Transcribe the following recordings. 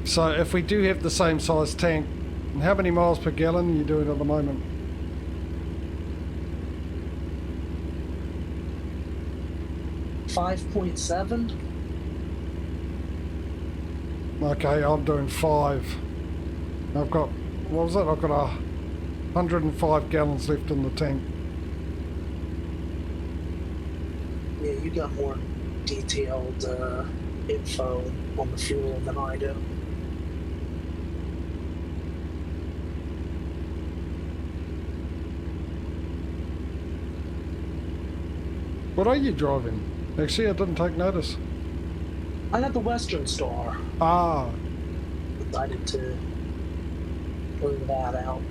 So if we do have the same size tank, how many miles per gallon are you doing at the moment? $5.7. Okay, I'm doing 5. I've got, what was it? I've got 105 gallons left in the tank. Yeah, you got more detailed info on the fuel than I do. What are you driving? Actually, I didn't take notice. I got the Western Star. Ah. Decided to bring that out.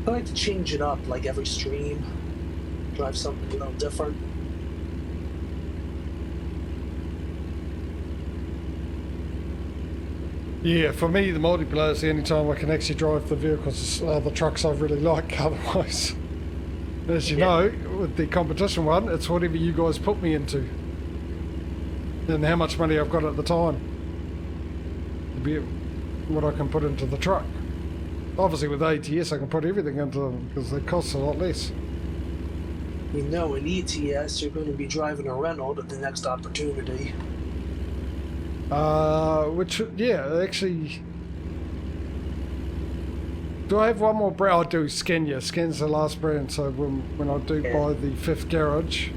I like to change it up like every stream. Drive something a little different. Yeah, for me, the multiplayer is the only time I can actually drive the vehicles, the trucks I really like. Otherwise, as you know, with the competition one, it's whatever you guys put me into. And how much money I've got at the time. To be what I can put into the truck. Obviously with ATS I can put everything into them because they cost a lot less. You know, in ATS you're going to be driving a Renault at the next opportunity. Which, yeah, actually... Do I have one more brand? I do, Scania. Scania's the last brand, so when I do buy the 5th garage,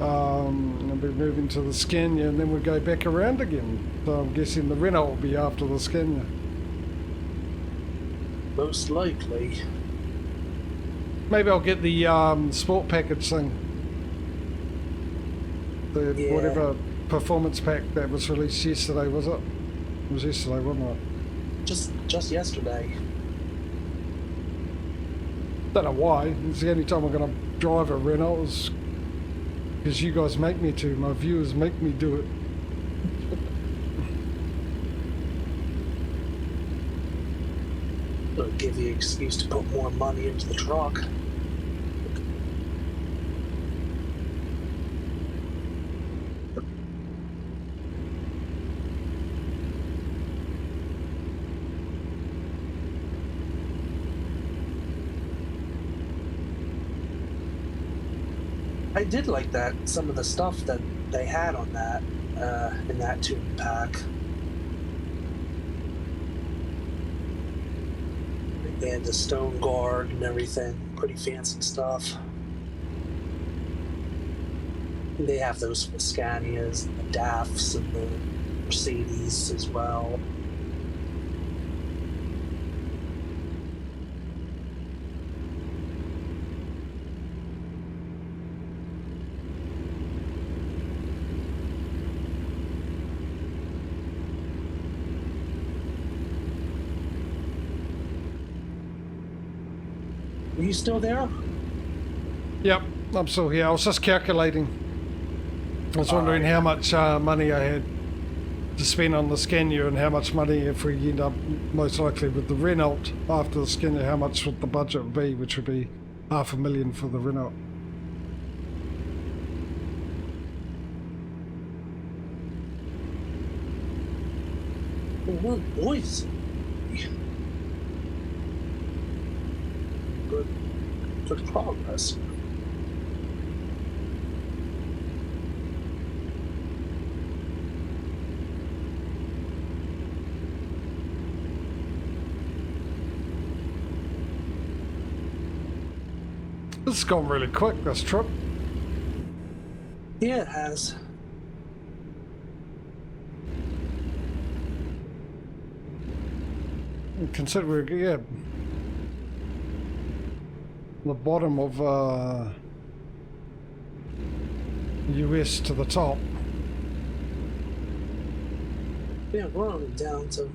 I'll be moving to the Scania and then we'll go back around again. So I'm guessing the Renault will be after the Scania. Most likely. Maybe I'll get the sport package thing. The whatever performance pack that was released yesterday, was it? It was yesterday, wasn't it? Just yesterday. Don't know why. It's the only time I'm going to drive a Renault is because you guys make me to. My viewers make me do it. It'll give you an excuse to put more money into the truck. I did like that, some of the stuff that they had on that, in that tune pack. And the stone guard and everything, pretty fancy stuff. They have those for the Scanias, and the DAFs, and the Mercedes as well. Are you still there? Yep, I'm still here. I was just calculating. I was wondering how much money I had to spend on the Scania and how much money if we end up most likely with the Renault after the Scania, how much would the budget be, which would be $500,000 for the Renault. Oh, boys. Good progress. This has gone really quick, this trip. Yeah, it has. Consider we're, the bottom of US to the top. Yeah, we're only down to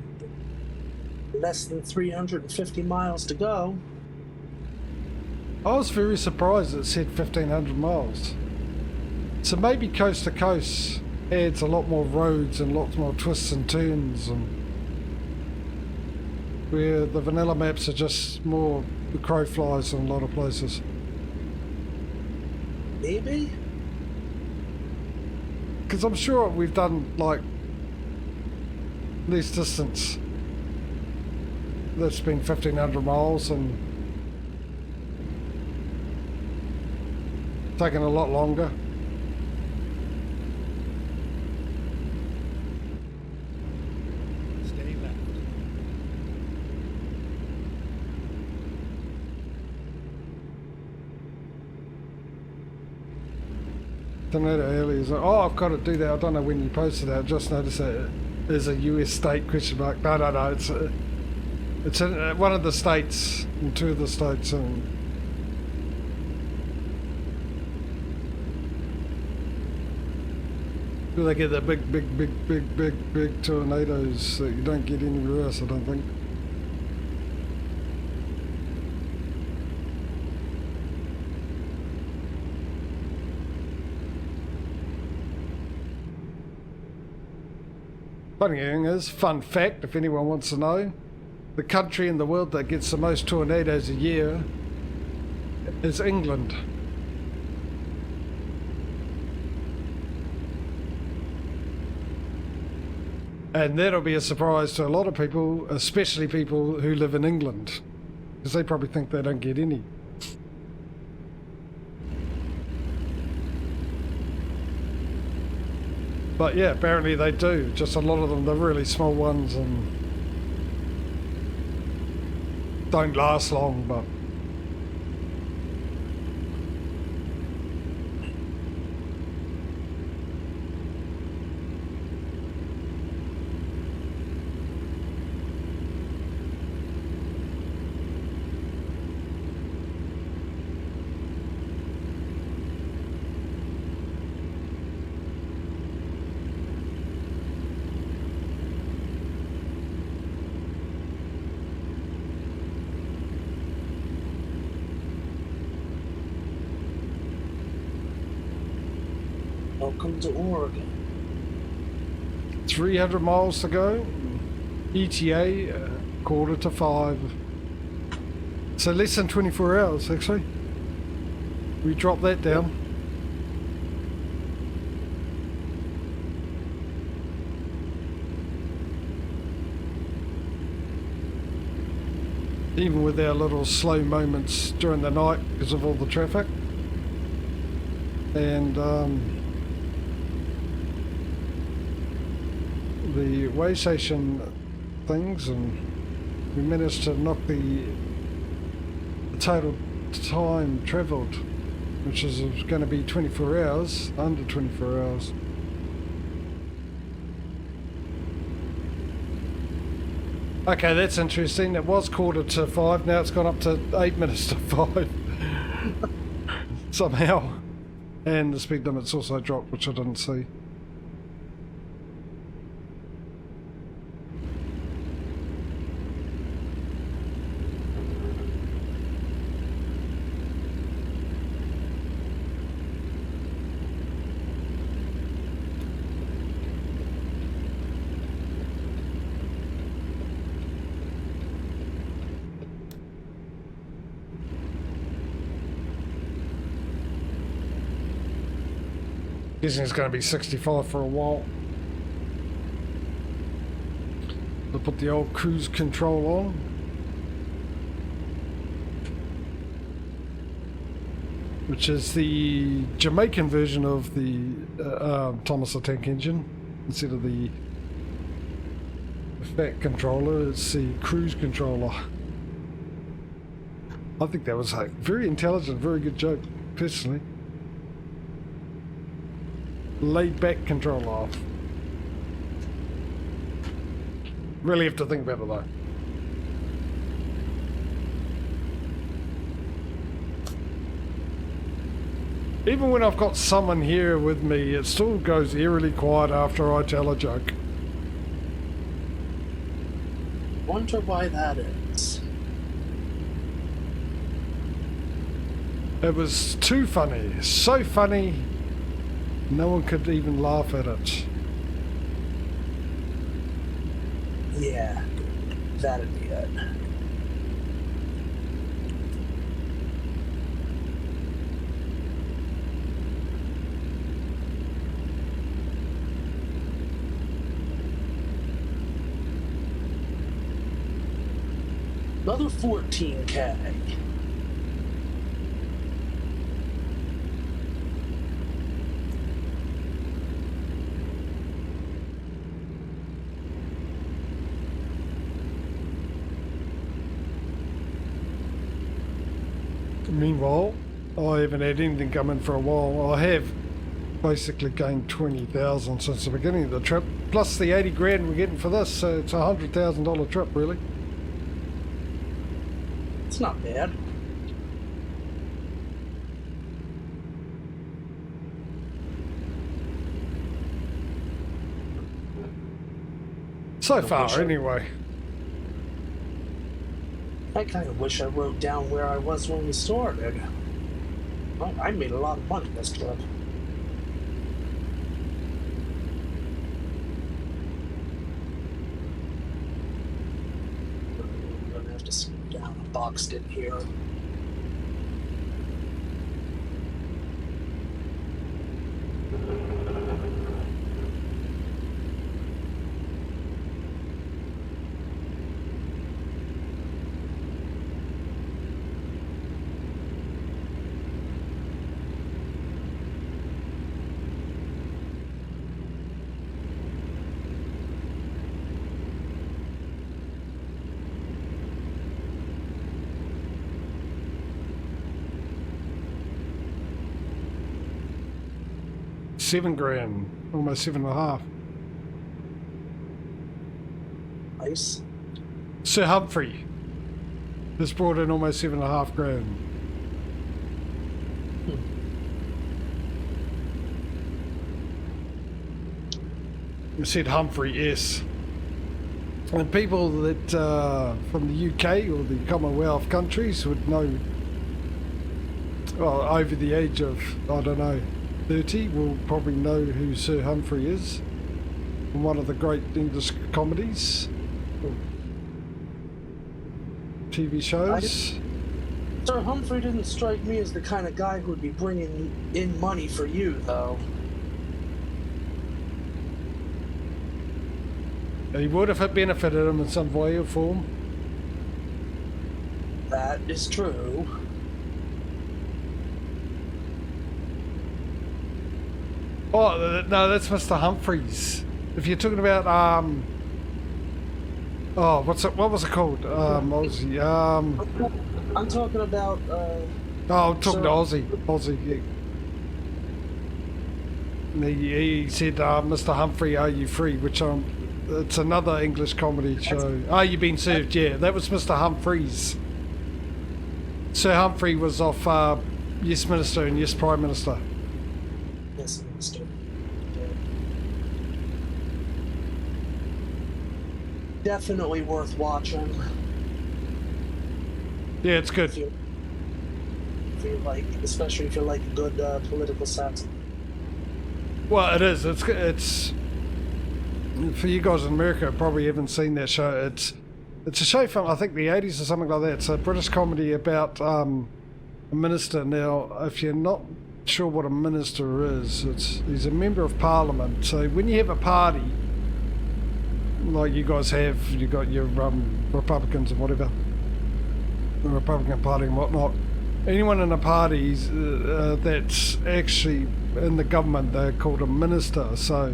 less than 350 miles to go. I was very surprised it said 1,500 miles. So maybe coast to coast adds a lot more roads and lots more twists and turns, and where the vanilla maps are just more the crow flies in a lot of places. Maybe? Because I'm sure we've done like This distance. That's been 1,500 miles and taken a lot longer. Stay left. Tornado aliens. Oh, I've got to do that. I don't know when you posted that. I just noticed that there's a US state question mark. No. It's in one of the states, in two of the states. They get the big tornadoes that you don't get anywhere else, I don't think. Funny thing is, fun fact, if anyone wants to know, the country in the world that gets the most tornadoes a year is England. And that'll be a surprise to a lot of people, especially people who live in England, because they probably think they don't get any. But yeah, apparently they do. Just a lot of them, they're really small ones and don't last long, but Welcome to Oregon. 300 miles to go. ETA, 4:45. So less than 24 hours, actually. We drop that down. Even with our little slow moments during the night because of all the traffic. And the way station things, and we managed to knock the total time travelled, which is going to be 24 hours, under 24 hours. Okay, that's interesting. It was 4:45, now it's gone up to 8 minutes to 5. Somehow. And the speed limit's also dropped, which I didn't see. Guessing it's going to be 65 for a while. I'll put the old cruise control on. Which is the Jamaican version of the Thomas the Tank Engine. Instead of the fat controller, it's the cruise controller. I think that was a very intelligent, very good joke, personally. Laid back control off. Really have to think about it though. Even when I've got someone here with me, it still goes eerily quiet after I tell a joke. Wonder why that is. It was too funny, so funny. No one could even laugh at it. Yeah, that'd be it. Another 14K. Meanwhile, I haven't had anything come in for a while. I have basically gained 20,000 since the beginning of the trip, plus the 80 grand we're getting for this, so it's a $100,000 trip really. It's not bad. So far, anyway. I kind of wish I wrote down where I was when we started. Well, I made a lot of money this trip. I'm gonna have to slow down. A box in here. $7,000, almost 7.5. Nice. Sir Humphrey has brought in almost 7.5 grand. I said Humphrey, yes. And people that from the UK or the Commonwealth countries would know, well, over the age of, I don't know, 30 will probably know who Sir Humphrey is from one of the great English comedies, TV shows. Sir Humphrey didn't strike me as the kind of guy who would be bringing in money for you, though. He would if it benefited him in some way or form. That is true. Oh, no, that's Mr. Humphreys. If you're talking about, oh, what was it called? Aussie, I'm talking about, oh, I'm talking to Aussie, yeah. He said, Mr. Humphrey, are you free? Which it's another English comedy show. Are you being served? Yeah, that was Mr. Humphreys. Sir Humphrey was off Yes Minister and Yes Prime Minister. Yes, Minister. Definitely worth watching. Yeah, it's good. If you like, especially if you like a good political satire. Well, it is. It's for you guys in America probably haven't seen that show. It's a show from I think the 80s or something like that. It's a British comedy about a minister. Now, if you're not sure what a minister is, he's a member of Parliament. So when you have a party, like you guys have, you got your Republicans and whatever, the Republican Party and whatnot. Anyone in a party that's actually in the government, they're called a minister. So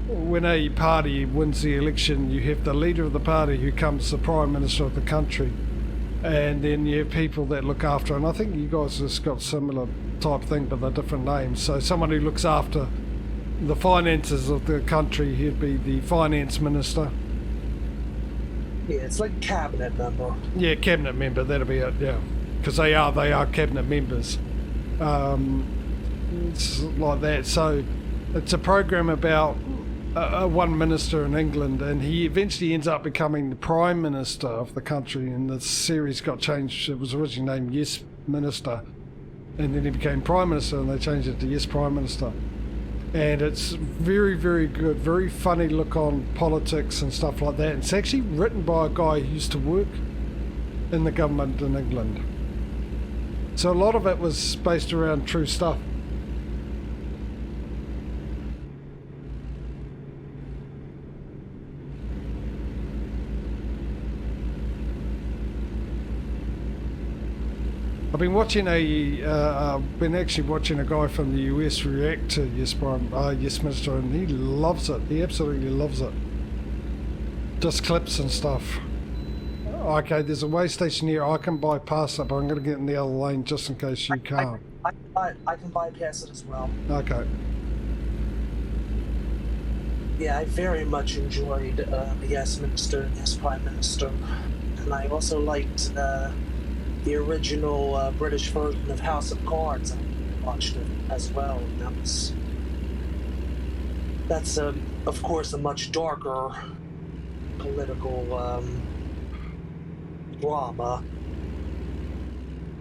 when a party wins the election, you have the leader of the party who becomes the prime minister of the country, and then you have people that look after. And I think you guys have got similar type thing, but they're different names. So someone who looks after the finances of the country, he'd be the finance minister. Yeah, it's like cabinet member. Yeah, cabinet member. That'll be it. Yeah, because they are cabinet members. It's like that. So it's a program about one minister in England, and he eventually ends up becoming the prime minister of the country. And the series got changed. It was originally named Yes Minister, and then he became prime minister, and they changed it to Yes Prime Minister. And it's very, very good, very funny look on politics and stuff like that. It's actually written by a guy who used to work in the government in England. So a lot of it was based around true stuff. I've been watching been actually watching a guy from the US react to Yes Minister, and he loves it. He absolutely loves it. Just clips and stuff. Okay, there's a way station here. I can bypass it, but I'm going to get in the other lane just in case you can't. I can bypass it as well. Okay. Yeah, I very much enjoyed the Yes Minister and Yes Prime Minister, and I also liked the original British version of House of Cards. I watched it as well, and that's of course a much darker political drama,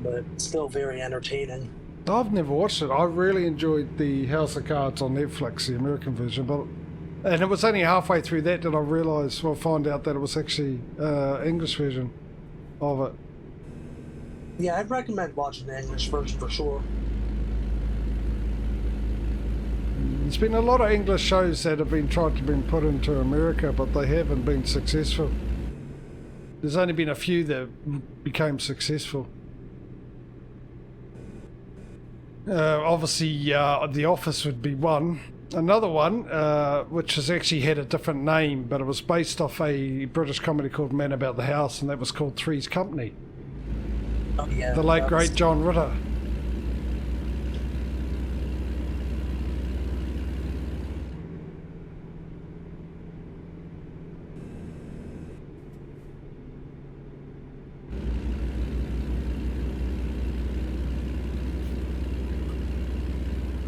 but still very entertaining. I've never watched it. I really enjoyed the House of Cards on Netflix, the American version, and it was only halfway through that I realised, find out that it was actually English version of it. Yeah, I'd recommend watching the English version for sure. There's been a lot of English shows that have been tried to be put into America, but they haven't been successful. There's only been a few that became successful. Obviously, The Office would be one. Another one, which has actually had a different name, but it was based off a British comedy called Man About the House, and that was called Three's Company. Oh, yeah, the late, great John Ritter.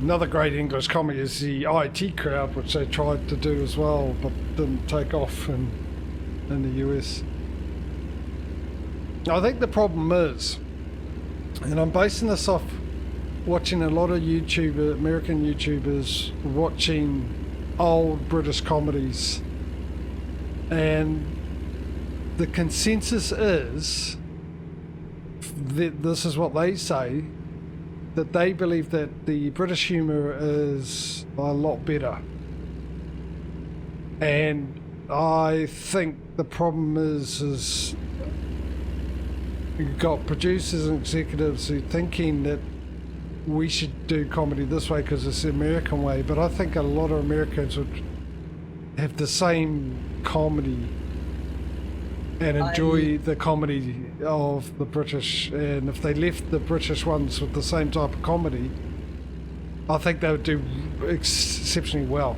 Another great English comedy is the IT Crowd, which they tried to do as well, but didn't take off in the US. I think the problem is, and I'm basing this off watching a lot of American YouTubers watching old British comedies, and the consensus is, this is what they say, that they believe that the British humour is a lot better. And I think the problem is you've got producers and executives who are thinking that we should do comedy this way because it's the American way, but I think a lot of Americans would have the same comedy and enjoy the comedy of the British, and if they left the British ones with the same type of comedy, I think they would do exceptionally well.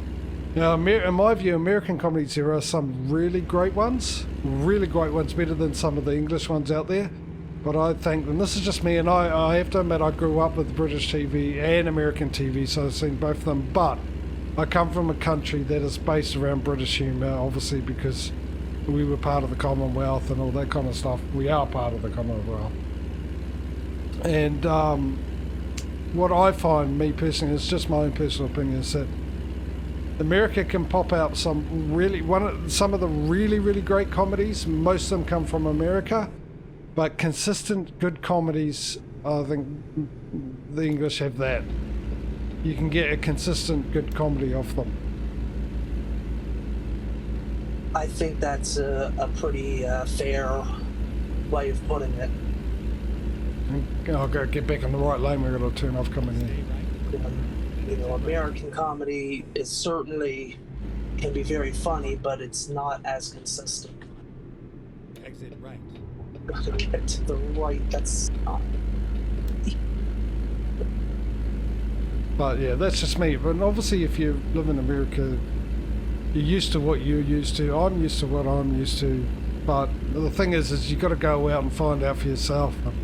Now, in my view, American comedies, there are some really great ones, better than some of the English ones out there. But I think, and this is just me, and I have to admit I grew up with British TV and American TV, so I've seen both of them, but I come from a country that is based around British humour, obviously because we were part of the Commonwealth and all that kind of stuff. We are part of the Commonwealth. And what I find, me personally, it's just my own personal opinion, is that America can pop out some of the really great comedies. Most of them come from America, but consistent good comedies, I think the English have that. You can get a consistent good comedy off them. I think that's a pretty fair way of putting it. I'll go get back in the right lane. We've got to turn off coming in. American comedy is certainly can be very funny, but it's not as consistent. Exit right. Gotta get to the right. That's not. But yeah, that's just me. But obviously, if you live in America, you're used to what you're used to. I'm used to what I'm used to. But the thing is you've got to go out and find out for yourself. And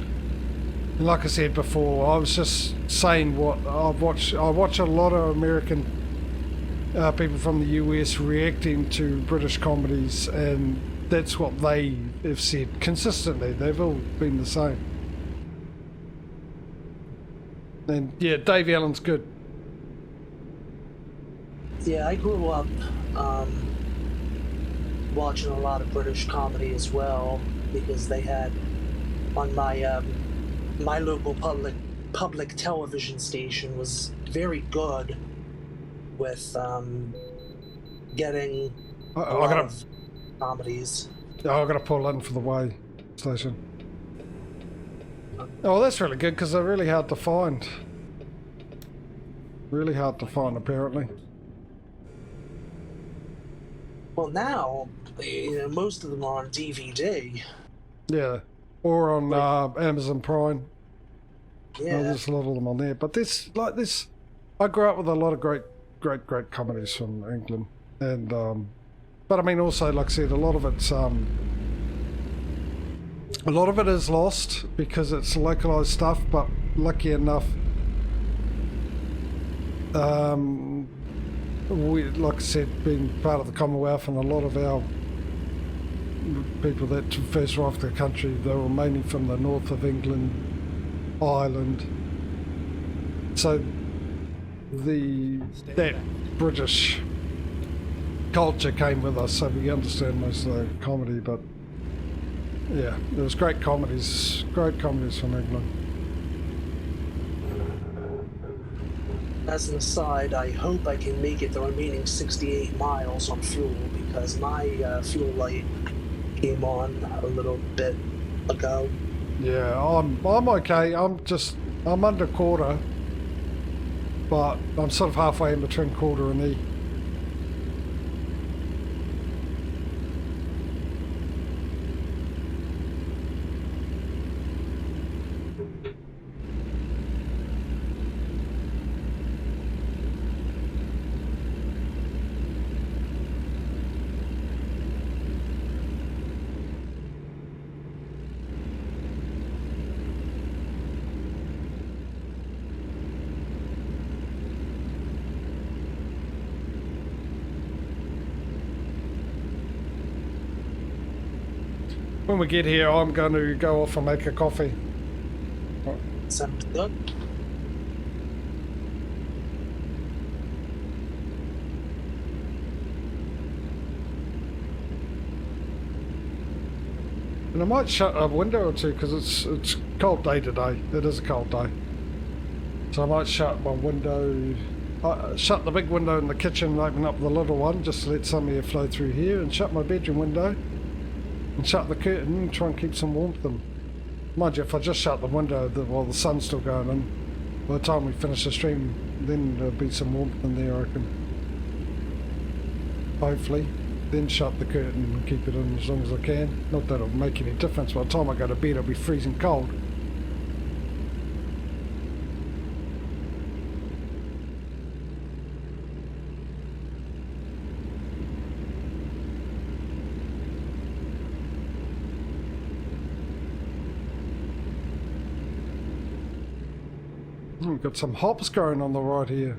like I said before, I was just saying what I've watched. I watch a lot of American people from the US reacting to British comedies, and that's what they have said consistently. They've all been the same. And yeah, Dave Allen's good. Yeah, I grew up watching a lot of British comedy as well, because they had on my my local public television station was very good with getting a lot of comedies. I've got to pull in for the way station. Oh, that's really good because they're really hard to find. Really hard to find, apparently. Well, now, you know, most of them are on DVD. Yeah, or on Amazon Prime. Yeah. Oh, there's a lot of them on there. But this, like this, I grew up with a lot of great comedies from England, and but I mean also, like I said, a lot of it is lost because it's localized stuff. But lucky enough, we, like I said, being part of the Commonwealth, and a lot of our people that first arrived to the country, they were mainly from the north of England, Ireland. So that British culture came with us, so we understand most of the comedy. But yeah, there was great comedies from England. As an aside, I hope I can make it the remaining 68 miles on fuel because my fuel light came on a little bit ago. Yeah, I'm okay. I'm under quarter, but I'm sort of halfway in between quarter and E. When we get here, I'm going to go off and make a coffee. Sounds good. And I might shut a window or two because it's cold day today. It is a cold day. So I might shut my window, shut the big window in the kitchen and open up the little one just to let some air flow through here, and shut my bedroom window and shut the curtain and try and keep some warmth in. Mind you, if I just shut the window while the sun's still going in, by the time we finish the stream, then there'll be some warmth in there, I reckon. Hopefully. Then shut the curtain and keep it in as long as I can. Not that it'll make any difference. By the time I go to bed, it'll be freezing cold. We've got some hops growing on the right here.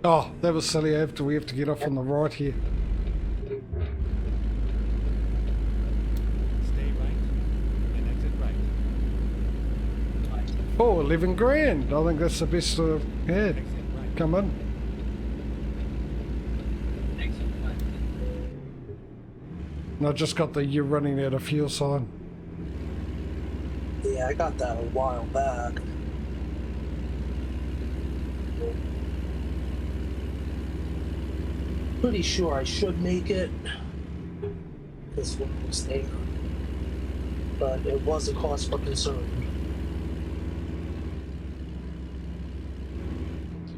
Oh, that was silly. We have to get off on the right here. Stay right and exit right. Oh, 11 grand. I think that's the best I've had. Exit right. Come in. And I just got the "you're running out of fuel" sign. Yeah, I got that a while back. Pretty sure I should make it. This one was there. But it was a cause for concern.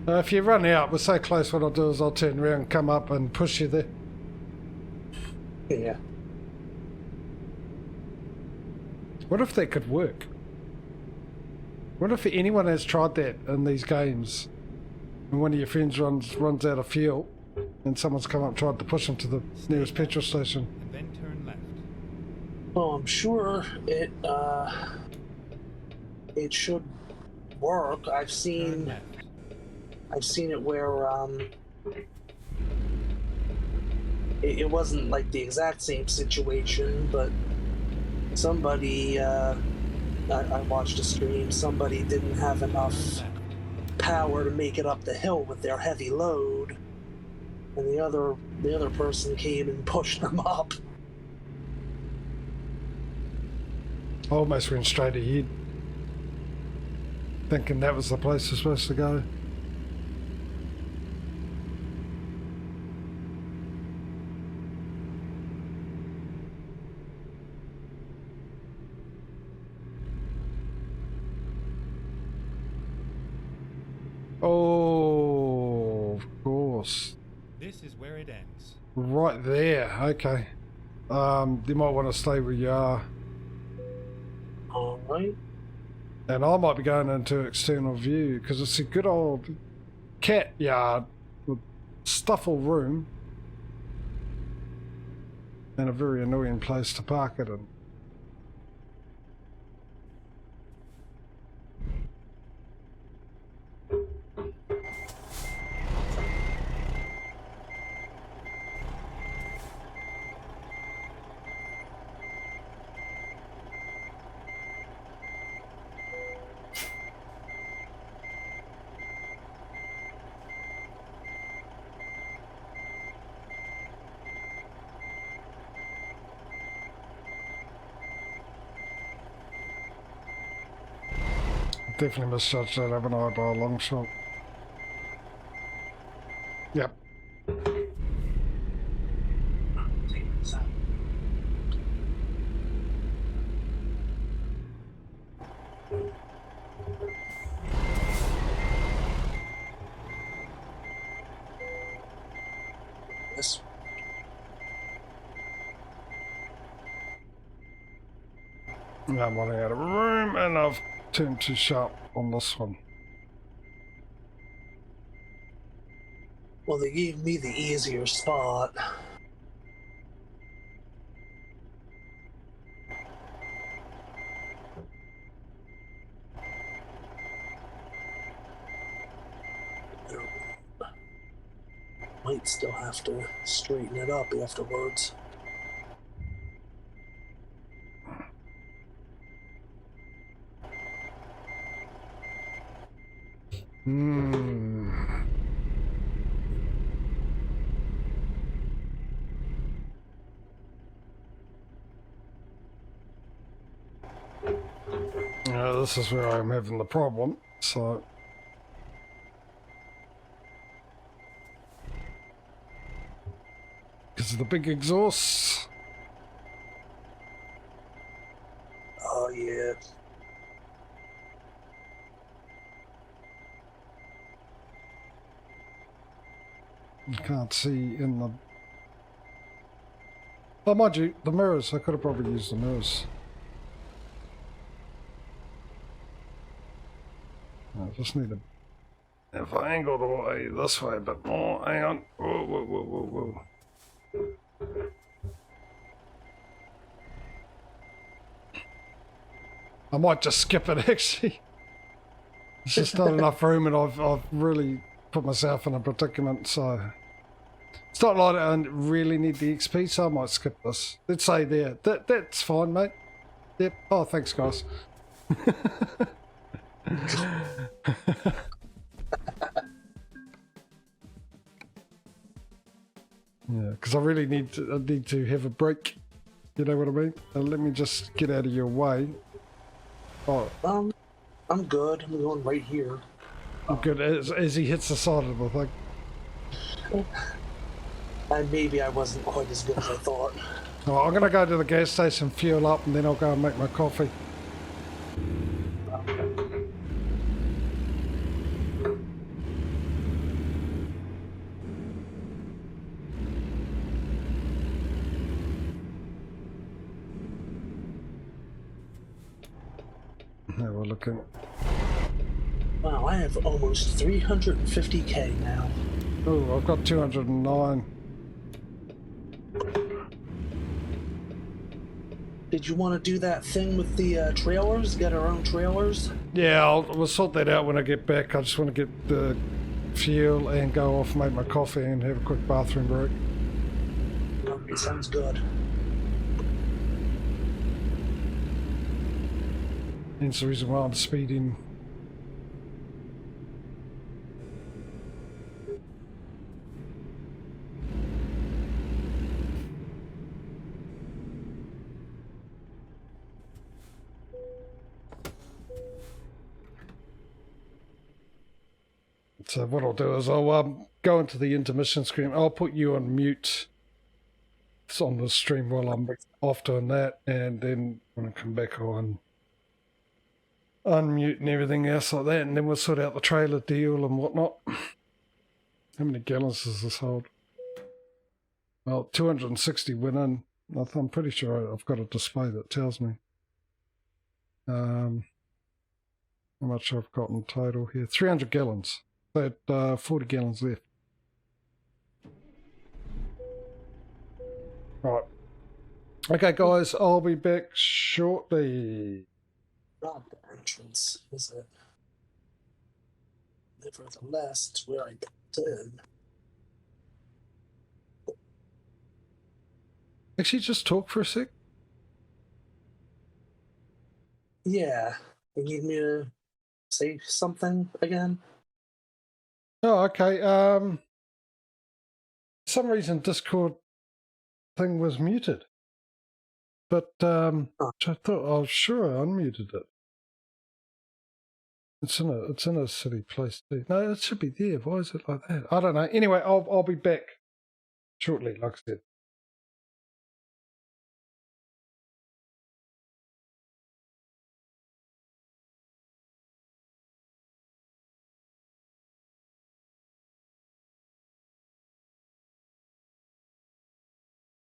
If you run out, we're so close, what I'll do is I'll turn around and come up and push you there. Yeah. What if that could work? What if anyone has tried that in these games and one of your friends runs out of fuel and someone's come up and tried to push them to the nearest petrol station? And then turn left. Well, I'm sure it should work. I've Turn seen left. it where it wasn't like the exact same situation, but somebody I watched a stream, somebody didn't have enough Turn left. power to make it up the hill with their heavy load, and the other person came and pushed them up. I almost went straight ahead, thinking that was the place we're supposed to go. Oh, of course. This is where it ends. Right there, okay. You might want to stay where you are. Alright. And I might be going into external view, because it's a good old cat yard with stuffle room. And a very annoying place to park it in. Definitely misjudged that, haven't I, by a long shot. Yep. This. Now I'm running out of room, and I've turned too sharp on this one. Well, they gave me the easier spot. Might still have to straighten it up afterwards. This is where I'm having the problem, so... Because of the big exhausts. Oh, yeah. You can't see in the... Oh, mind you, the mirrors. I could have probably used the mirrors. I just need to... If I angled away this way a bit more, hang on. Whoa, whoa, whoa, whoa, whoa. I might just skip it, actually. It's just not enough room, and I've really put myself in a predicament, so... It's not like I really need the XP, so I might skip this. Let's say there. That's fine, mate. Yep. Oh, thanks, guys. Yeah, because I really need to have a break. You know what I mean? Let me just get out of your way. Oh, I'm good. I'm going right here. I'm good. As he hits the side of the thing. And maybe I wasn't quite as good as I thought. Oh, I'm gonna go to the gas station, fuel up, and then I'll go and make my coffee. Now we're looking. Wow, I have almost 350k now. Oh, I've got 209. Did you want to do that thing with the trailers? Get our own trailers? Yeah, we'll sort that out when I get back. I just want to get the fuel and go off, make my coffee, and have a quick bathroom break. Okay, sounds good. Hence the reason why I'm speeding. So what I'll do is I'll go into the intermission screen. I'll put you on mute. It's on the stream while I'm off doing that, and then when I come back I'll unmute and everything else like that, and then we'll sort out the trailer deal and whatnot. How many gallons does this hold? Well, 260 went in. I'm pretty sure I've got a display that tells me how much I've got in total here. 300 gallons. So 40 gallons left. Right. Okay, guys, I'll be back shortly. Not the entrance, is it? Nevertheless, it's where I got in. Actually, just talk for a sec. Yeah. You need me to say something again? Oh, okay. For some reason, Discord thing was muted. But I thought I was sure I unmuted it. It's in a silly place too. No, it should be there. Why is it like that? I don't know. Anyway, I'll be back shortly, like I said.